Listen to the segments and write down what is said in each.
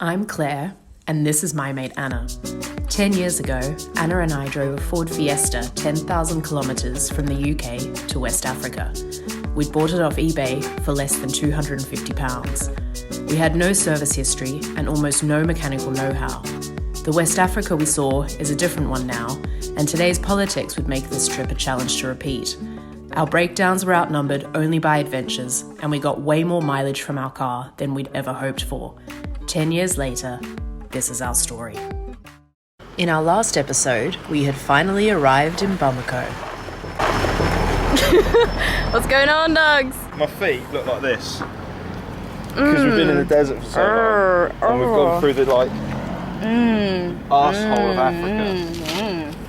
I'm Claire, and this is my mate Anna. 10 years ago, Anna and I drove a Ford Fiesta 10,000 kilometres from the UK to West Africa. We'd bought it off eBay for less than £250. We had no service history and almost no mechanical know-how. The West Africa we saw is a different one now, and today's politics would make this trip a challenge to repeat. Our breakdowns were outnumbered only by adventures, and we got way more mileage from our car than we'd ever hoped for. 10 years later, this is our story. In our last episode, we had finally arrived in Bamako. What's going on, dogs? My feet look like this because we've been in the desert for so long, and we've gone through the arsehole of Africa.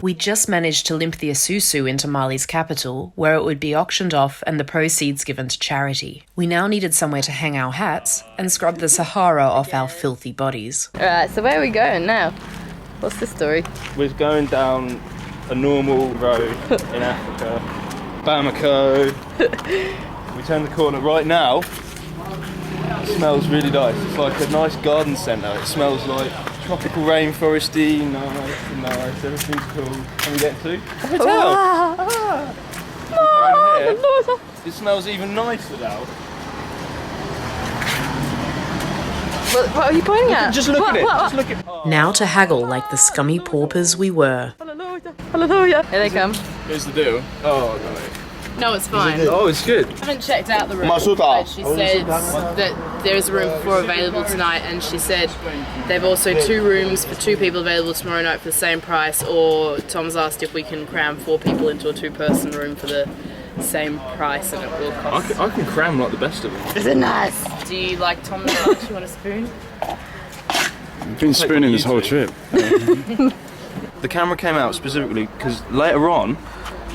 We just managed to limp the Isuzu into Mali's capital, where it would be auctioned off and the proceeds given to charity. We now needed somewhere to hang our hats and scrub the Sahara off our filthy bodies. Alright, so where are we going now? What's the story? We're going down a normal road in Africa, Bamako. We turn the corner right now. It smells really nice. It's like a nice garden centre. It smells like tropical rainforesty, nice, everything's cool. Can we get to? Hotel! It smells even nicer now. What are you pointing at? Just look at it. Just look at it. Now to haggle like the scummy paupers we were. Hallelujah! Hallelujah! Here they come. Here's the deal. Oh, no. No, it's fine. Oh, it's good. I haven't checked out the room. Masuta. She said that there is a room for 4 available tonight, and she said they've also 2 rooms for 2 people available tomorrow night for the same price, or Tom's asked if we can cram 4 people into a 2-person room for the same price, and it will cost. I can cram like the best of them. Is it nice? Do you like Tom's lunch? You want a spoon? I've been spooning this whole trip. The camera came out specifically because later on,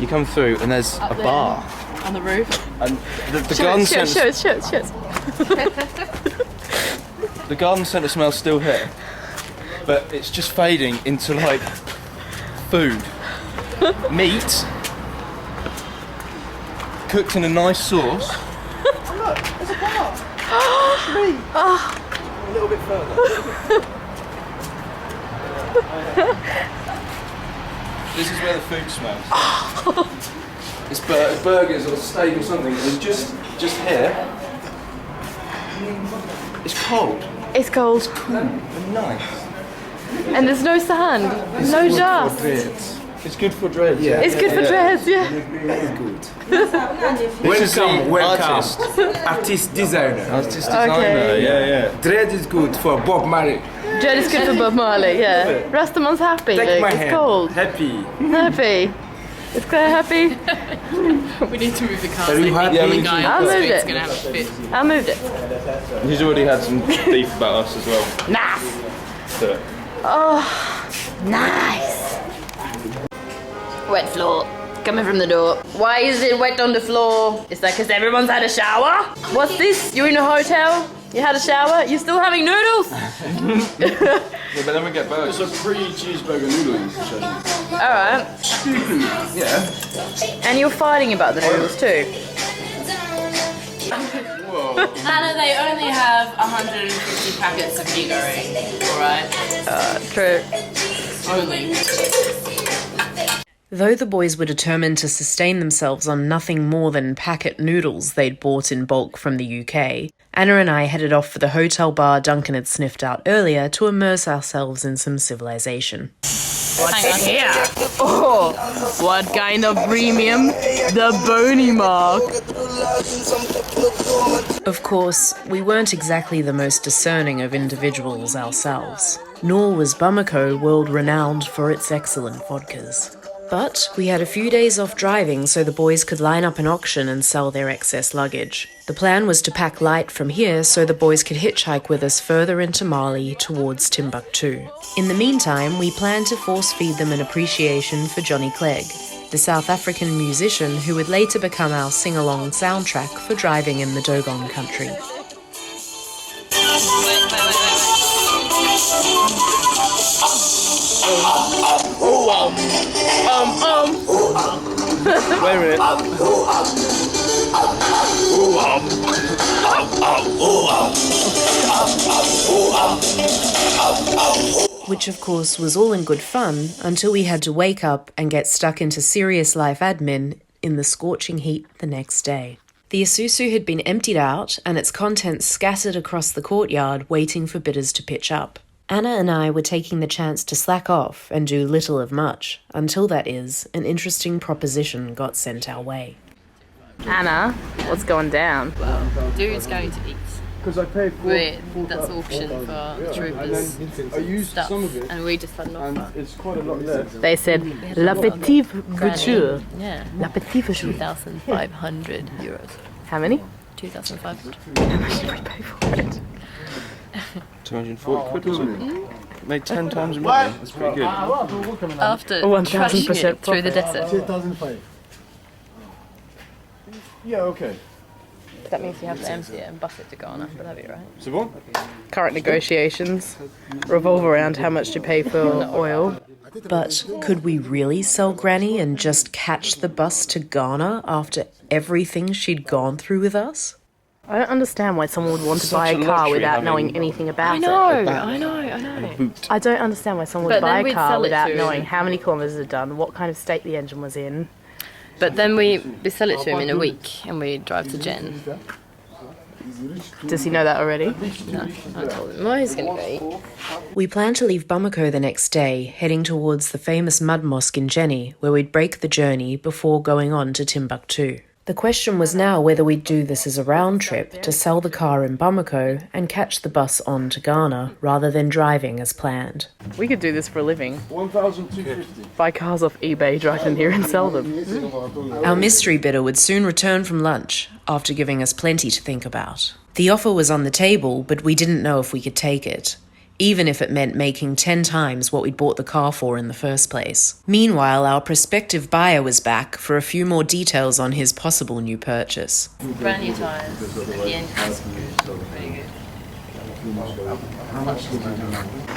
you come through and there's a bar. On the roof? And the garden centre... Show us. The garden centre smell's still here, but it's just fading into like food. Meat, cooked in a nice sauce. Oh look, there's a bar. Meat. A little bit further. This is where the food smells. It's burgers or steak or something. It's just here. It's cold. It's cold. Cool and nice. And there's no sand, no dust. It's good for dreads. Yeah. It's good for dreads, yeah. Welcome. Artist designer. Artist designer, yeah. Dread is good for Bob Marley. Dread is good for Bob Marley, yeah. Rastaman's happy, Take Luke. my It's hand. cold. Happy. Happy. Is Claire happy? We need to move the car. Are you happy? Yeah, we need Guy to- I on the moved street's it. gonna have a fit. I moved it. He's already had some beef about us as well. Nice. So, Nice. Wet floor. Coming from the door. Why is it wet on the floor? Is that because everyone's had a shower? What's this? You're in a hotel? You had a shower? You're still having noodles? yeah, but then we get burgers. It's a free cheeseburger noodles. Alright. Yeah. And you're fighting about the noodles too? Anna, they only have 150 packets of meat goreng, alright? True. Only. Though the boys were determined to sustain themselves on nothing more than packet noodles they'd bought in bulk from the UK, Anna and I headed off for the hotel bar Duncan had sniffed out earlier to immerse ourselves in some civilization. Hang on here. Oh, what kind of premium? The bony mark. Of course, we weren't exactly the most discerning of individuals ourselves, nor was Bamako world-renowned for its excellent vodkas. But we had a few days off driving so the boys could line up an auction and sell their excess luggage. The plan was to pack light from here so the boys could hitchhike with us further into Mali towards Timbuktu. In the meantime, we planned to force-feed them an appreciation for Johnny Clegg, the South African musician who would later become our sing-along soundtrack for driving in the Dogon country. Wait a minute. Which of course was all in good fun until we had to wake up and get stuck into serious life admin in the scorching heat the next day. The Isuzu had been emptied out and its contents scattered across the courtyard waiting for bidders to pitch up. Anna and I were taking the chance to slack off and do little of much, until that is, an interesting proposition got sent our way. Anna, what's going down? Dude's going to eat. Because I paid That's auction for the troopers I used stuff, some of it, and we just had an offer. and it's quite a lot less. They said, La petite voiture. Yeah, La petite voiture. 2,500 euros. How many? 2,500. How much did we pay for it? 240 quid, wasn't it? Made 10 times more. That's pretty good. After 1000% trashing it through the profit. desert. 2005. Yeah, okay. That means you have to empty it and bus it to Ghana, but that'd be right. So what? Current negotiations revolve around how much to pay for oil. But could we really sell Granny and just catch the bus to Ghana after everything she'd gone through with us? I don't understand why someone would want to Such buy a a car luxury without having knowing anything about it. I know. Boot. I don't understand why someone would But buy then a we'd car sell it without to knowing him. how many kilometres it had done, what kind of state the engine was in. But then we sell it to him in a week, and we drive to Jen. Does he know that already? No, I told him. Well, he's going to go eat. We planned to leave Bamako the next day, heading towards the famous mud mosque in Djenné, where we'd break the journey before going on to Timbuktu. The question was now whether we'd do this as a round trip to sell the car in Bamako and catch the bus on to Ghana, rather than driving as planned. We could do this for a living. 1,250. Buy cars off eBay, drive them here and sell them. Our mystery bidder would soon return from lunch, after giving us plenty to think about. The offer was on the table, but we didn't know if we could take it, even if it meant making 10 times what we'd bought the car for in the first place. Meanwhile, our prospective buyer was back for a few more details on his possible new purchase. Brand new tyres, and the engine's pretty good.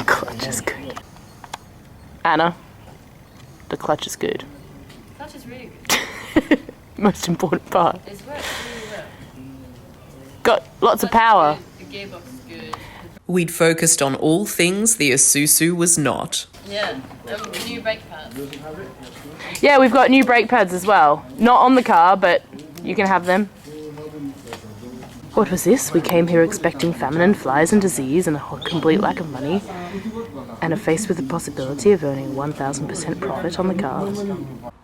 Clutch is good. Anna, the clutch is good. Clutch is really good. Most important part. It's worked really well. Got lots of power. The gearbox is good. We'd focused on all things the Isuzu was not. Yeah, new brake pads. Yeah, we've got new brake pads as well. Not on the car, but you can have them. What was this? We came here expecting famine and flies and disease and a complete lack of money, and are faced with the possibility of earning 1,000% profit on the car.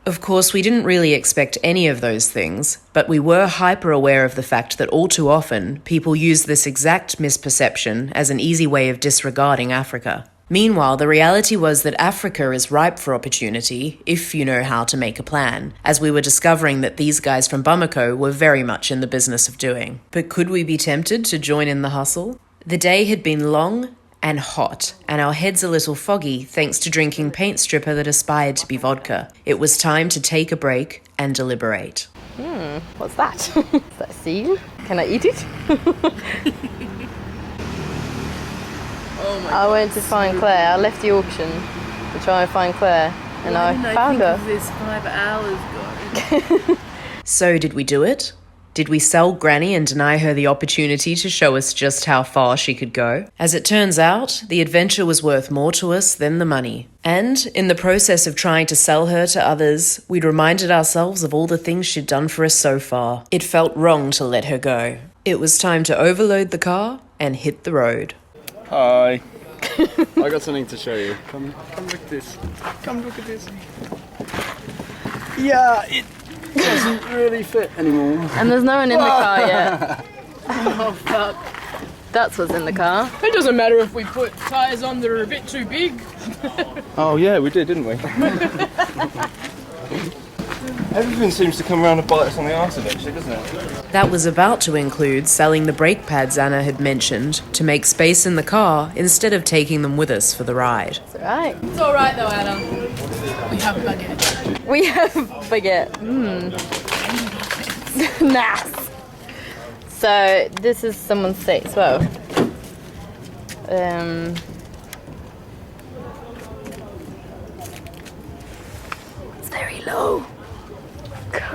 Of course, we didn't really expect any of those things, but we were hyper aware of the fact that all too often, people use this exact misperception as an easy way of disregarding Africa. Meanwhile, the reality was that Africa is ripe for opportunity if you know how to make a plan, as we were discovering that these guys from Bamako were very much in the business of doing. But could we be tempted to join in the hustle? The day had been long and hot, and our heads a little foggy thanks to drinking paint stripper that aspired to be vodka. It was time to take a break and deliberate. What's that? Is that a seal? Can I eat it? I went to find Claire. I left the auction to try and find Claire, and I found her. This 5 hours ago. So did we do it? Did we sell Granny and deny her the opportunity to show us just how far she could go? As it turns out, the adventure was worth more to us than the money. And, in the process of trying to sell her to others, we'd reminded ourselves of all the things she'd done for us so far. It felt wrong to let her go. It was time to overload the car and hit the road. Hi. I got something to show you. Come look at this. Come look at this. Yeah, it doesn't really fit anymore. And there's no one in the car yet. Oh, fuck. That's what's in the car. It doesn't matter if we put tyres on that are a bit too big. Oh yeah, we did, didn't we? Everything seems to come around and bite us on the arse eventually, doesn't it? That was about to include selling the brake pads Anna had mentioned to make space in the car instead of taking them with us for the ride. It's alright. It's alright though, Anna. We have baguette. We have baguette. Nice. So this is someone's seat as well. It's very low.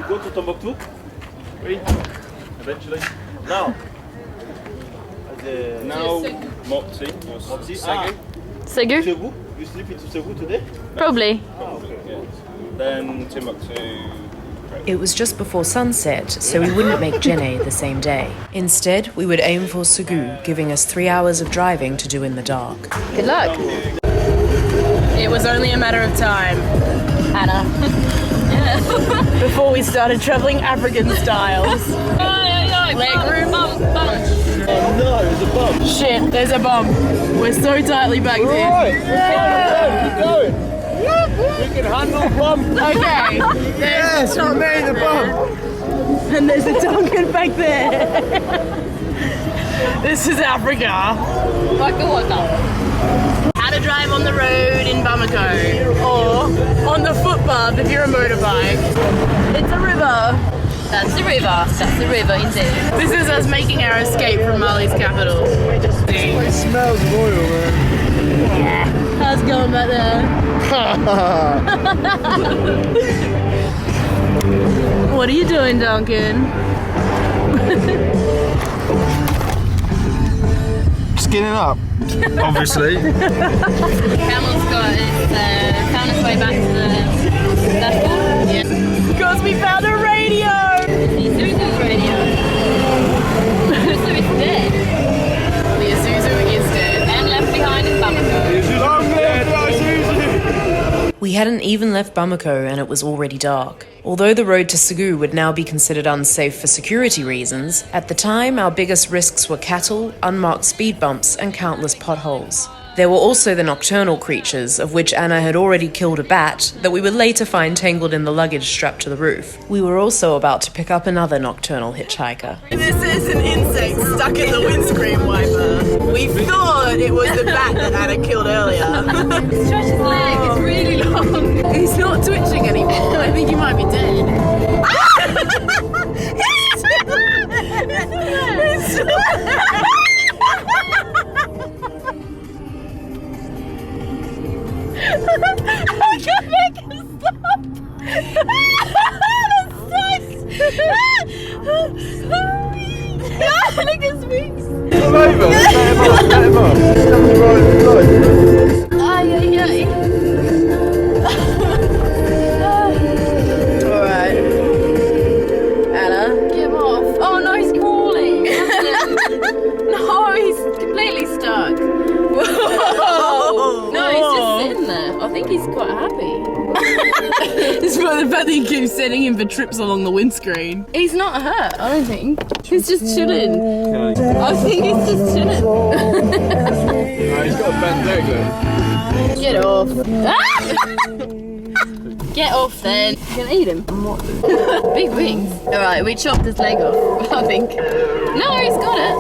Go to Timbuktu? Oui. Eventually. Now. Now, Mopti, Ségou. Ségou? Ségou? You sleep into Ségou today? Probably. Yeah. Then Timbuktu. It was just before sunset, so we wouldn't make Djenné the same day. Instead, we would aim for Ségou, giving us 3 hours of driving to do in the dark. Good luck. It was only a matter of time, Anna. Before we started travelling African styles. Leg room. Oh no, there's a bump. Shit, there's a bump. We're so tightly back there. Right, keep going. We can handle bump. Okay. Yes, we made the bump. And there's a Duncan back there. This is Africa. How to drive on the road in Bamako, or on the footpath if you're a motorbike. It's a river. That's the river. That's the river indeed. This is us making our escape from Mali's capital. It smells royal, man. How's it going back there? What are you doing, Duncan? Skinning up, obviously. Camel's got found its way back to the dashboard. Yeah. Because we found a radio! Isuzu radio. Isuzu is dead. The Isuzu is dead. And left behind in Bamako. We hadn't even left Bamako and it was already dark. Although the road to Ségou would now be considered unsafe for security reasons, at the time our biggest risks were cattle, unmarked speed bumps and countless potholes. There were also the nocturnal creatures, of which Anna had already killed a bat, that we would later find tangled in the luggage strapped to the roof. We were also about to pick up another nocturnal hitchhiker. This is an insect stuck in the windscreen wiper. We thought it was the bat that Anna killed earlier. Stretch his leg, it's really long. He's not twitching anymore. I think he might be dead. I can't make him stop! Look at his wings! Come over, let him up. Come the right. Alright. Anna? Get him off. Oh no, he's crawling. No, he's completely stuck. No, he's just sitting there. I think he's quite happy. It's for the fact that you keep sending him for trips along the windscreen. He's not hurt, I don't think. He's just chilling. I think he's just chilling. No, he's got a bent leg though. Get off. Get off then. You can eat him. Big wings. Alright, we chopped his leg off, I think. No, he's got it.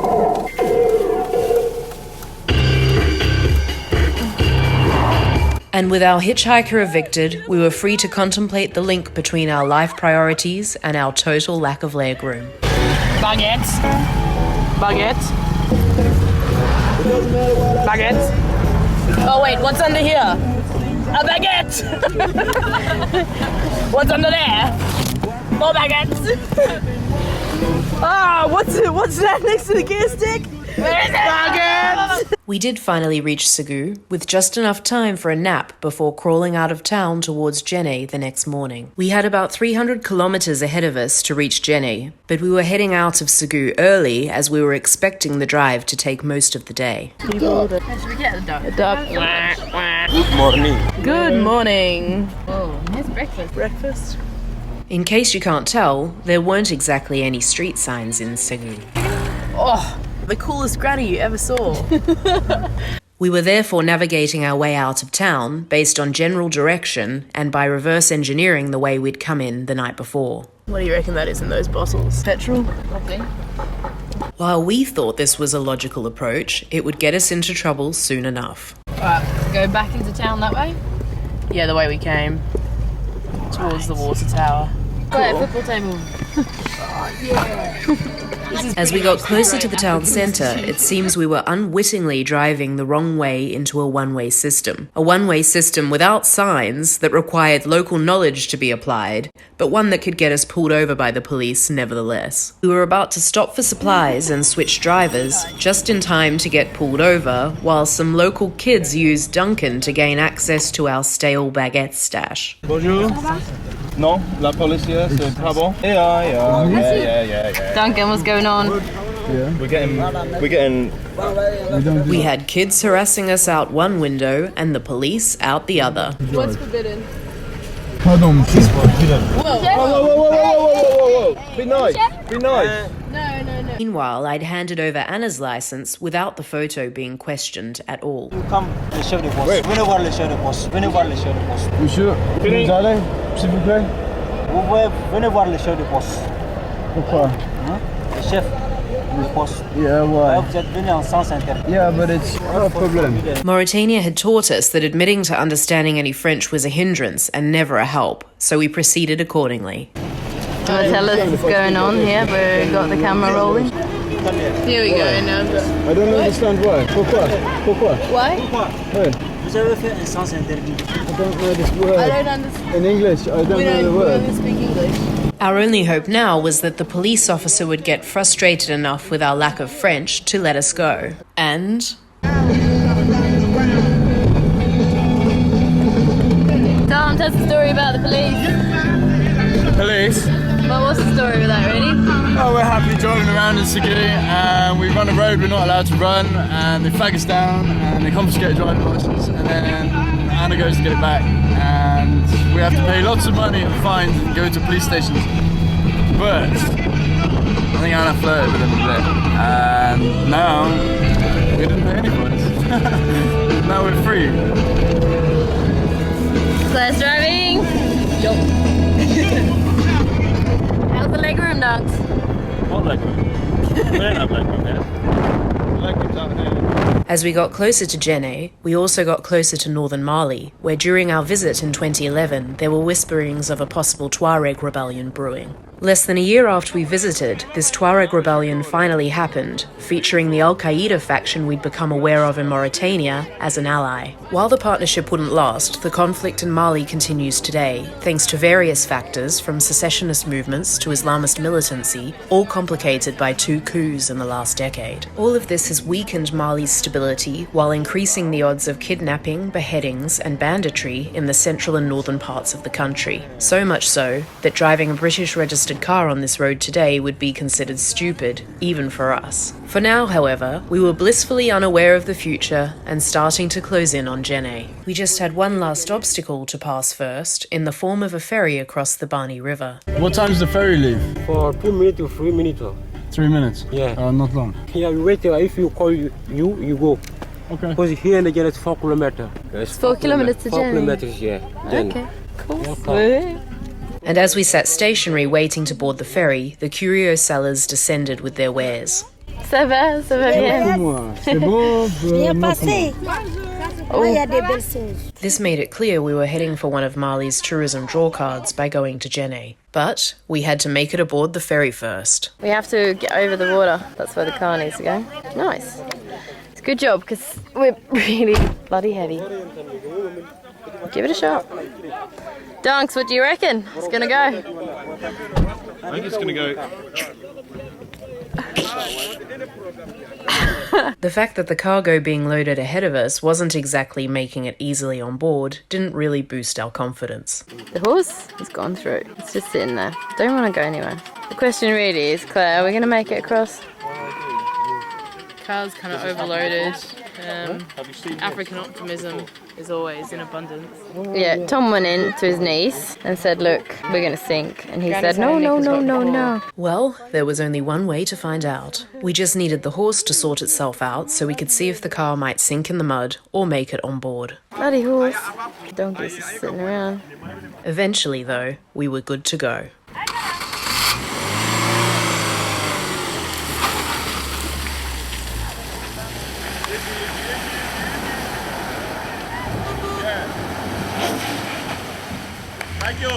And with our hitchhiker evicted, we were free to contemplate the link between our life priorities and our total lack of legroom. Baguettes. Baguettes. Baguettes. Oh wait, what's under here? A baguette! What's under there? More baguettes! Ah, what's that next to the gear stick? Where is it? Baguettes! We did finally reach Ségou, with just enough time for a nap before crawling out of town towards Djenné the next morning. We had about 300 kilometers ahead of us to reach Djenné, but we were heading out of Ségou early as we were expecting the drive to take most of the day. Should we get the duck? Good morning. Good morning. Oh, here's breakfast. Breakfast. In case you can't tell, there weren't exactly any street signs in Ségou. Oh, the coolest granny you ever saw. We were therefore navigating our way out of town based on general direction and by reverse engineering the way we'd come in the night before. What do you reckon that is in those bottles? Petrol? Probably. While we thought this was a logical approach, it would get us into trouble soon enough. Alright, go back into town that way. Yeah, the way we came. Towards the water tower. Cool. Football table. As we got closer to the town centre, it seems we were unwittingly driving the wrong way into a one-way system. A one-way system without signs that required local knowledge to be applied, but one that could get us pulled over by the police nevertheless. We were about to stop for supplies and switch drivers, just in time to get pulled over, while some local kids used Duncan to gain access to our stale baguette stash. Bonjour. Non, la police here, c'est très bon. Yeah. Duncan, what's going on? We're getting. We had kids harassing us out one window and the police out the other. What's forbidden? Pardon. Whoa. Be nice. No. Meanwhile, I'd handed over Anna's license without the photo being questioned at all. Come, le chef de poste. Venez voir le chef de poste. Venez voir le chef de poste. Monsieur, vous allez, s'il vous plaît? Venez voir le chef de poste. Pourquoi? Le chef de poste. Yeah, why? Vous êtes venu en sens interdit. Yeah, but it's not a problem. Mauritania had taught us that admitting to understanding any French was a hindrance and never a help, so we proceeded accordingly. Do you want to tell us what's going on here? We've got the camera rolling. Here we go now. I don't understand why. Pourquoi? Why? Hey, Vous avez fait un sens interdit. I don't know this word. I don't understand. In English, I don't know the We word. don't speak English. Our only hope now was that the police officer would get frustrated enough with our lack of French to let us go. And Tom, tell us a story about the police. Police? Well, what's the story with that, really? Oh, we're happily driving around in Ségou and we run a road we're not allowed to run and they flag us down and they confiscate a driving licence and then Anna goes to get it back and we have to pay lots of money and fines and go to police stations. But I think Anna flirted with them a bit and now we didn't pay any fines. Now we're free. Claire's driving. How's the legroom, Dunks? What legroom? We don't have legroom here. Legroom's out here. as we got closer to Djenné, we also got closer to northern Mali, where during our visit in 2011 there were whisperings of a possible Tuareg rebellion brewing. Less than a year after we visited, this Tuareg rebellion finally happened, featuring the Al-Qaeda faction we'd become aware of in Mauritania as an ally. While the partnership wouldn't last, the conflict in Mali continues today, thanks to various factors from secessionist movements to Islamist militancy, all complicated by 2 coups in the last decade. All of this has weakened Mali's stability while increasing the odds of kidnapping, beheadings and banditry in the central and northern parts of the country. So much so that driving a British registered car on this road today would be considered stupid, even for us. For now, however, we were blissfully unaware of the future and starting to close in on Djenné. We just had one last obstacle to pass first, in the form of a ferry across the Bani River. What time does the ferry leave? For 2 minutes to 3 minutes. 3 minutes? Yeah. Not long. Yeah, you wait. If you call you go. Okay. Because here in the Djenné it's 4 kilometers. It's 4 kilometers to 4 Djenné. kilometers, yeah. Djenné. Okay, cool. Okay. And as we sat stationary waiting to board the ferry, the curio sellers descended with their wares. Ça va bien. Moi, c'est bon, Bien passé. Oh. Il y a des belles choses. This made it clear we were heading for one of Mali's tourism drawcards by going to Djenné. But we had to make it aboard the ferry first. We have to get over the water. That's where the car needs to go. Nice. It's a good job because we're really bloody heavy. Give it a shot. Dunks, what do you reckon? It's gonna go. I think it's gonna go. The fact that the cargo being loaded ahead of us wasn't exactly making it easily on board didn't really boost our confidence. The horse has gone through. It's just sitting there. Don't want to go anywhere. The question really is, Claire, are we going to make it across? Car's kind of overloaded. African optimism is always in abundance. Yeah, Tom went in to his niece and said, look, we're going to sink. And he said, no. Well, there was only one way to find out. We just needed the horse to sort itself out so we could see if the car might sink in the mud or make it on board. Bloody horse. Donkey's just sitting around. Eventually, though, we were good to go.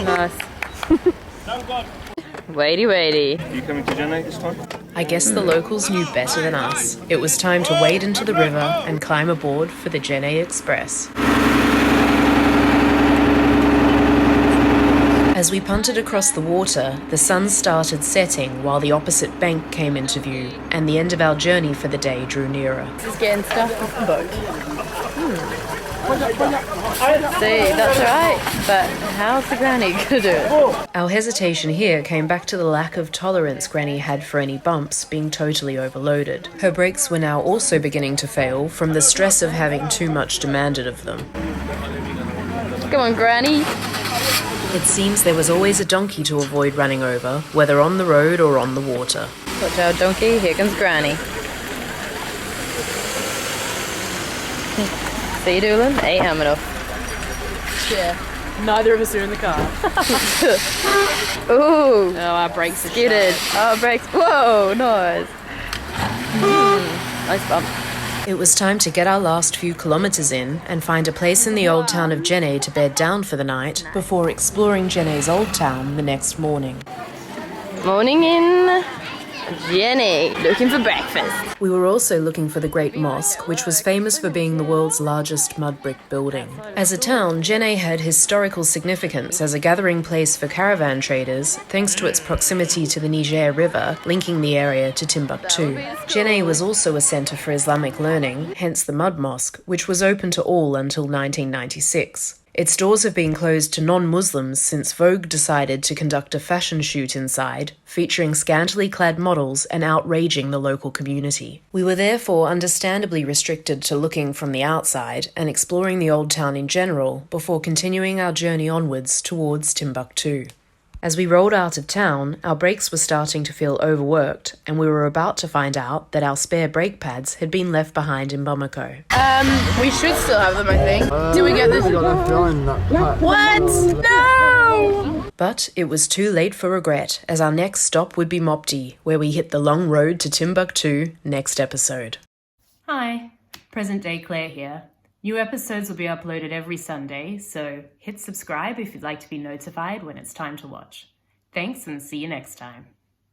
Nice. Waity. Are you coming to Djenné this time? I I guess the locals knew better than us. It was time to wade into the river and climb aboard for the Djenné Express. As we punted across the water, the sun started setting while the opposite bank came into view, and the end of our journey for the day drew nearer. This is getting stuck off the boat. See, that's right, but how's the granny gonna do it? Our hesitation here came back to the lack of tolerance Granny had for any bumps being totally overloaded. Her brakes were now also beginning to fail from the stress of having too much demanded of them. Come on, Granny. It seems there was always a donkey to avoid running over, whether on the road or on the water. Watch out, donkey. Here comes Granny. See you, Doolin? Ain't helmet off. Yeah. Neither of us are in the car. Ooh. Oh, our brakes are Skidded. Oh, brakes. Whoa, nice. Nice bump. It was time to get our last few kilometres in and find a place in the old town of Djenné to bed down for the night before exploring Djenné's old town the next morning. Morning in Djenné, looking for breakfast. We were also looking for the Great Mosque, which was famous for being the world's largest mud brick building. As a town, Djenné had historical significance as a gathering place for caravan traders, thanks to its proximity to the Niger River, linking the area to Timbuktu. Djenné was also a centre for Islamic learning, hence the Mud Mosque, which was open to all until 1996. Its doors have been closed to non-Muslims since Vogue decided to conduct a fashion shoot inside, featuring scantily clad models and outraging the local community. We were therefore understandably restricted to looking from the outside and exploring the old town in general before continuing our journey onwards towards Timbuktu. As we rolled out of town, our brakes were starting to feel overworked, and we were about to find out that our spare brake pads had been left behind in Bamako. We should still have them, I think. Did we get this? What? No! But it was too late for regret, as our next stop would be Mopti, where we hit the long road to Timbuktu next episode. Hi, present day Claire here. New episodes will be uploaded every Sunday, so hit subscribe if you'd like to be notified when it's time to watch. Thanks and see you next time.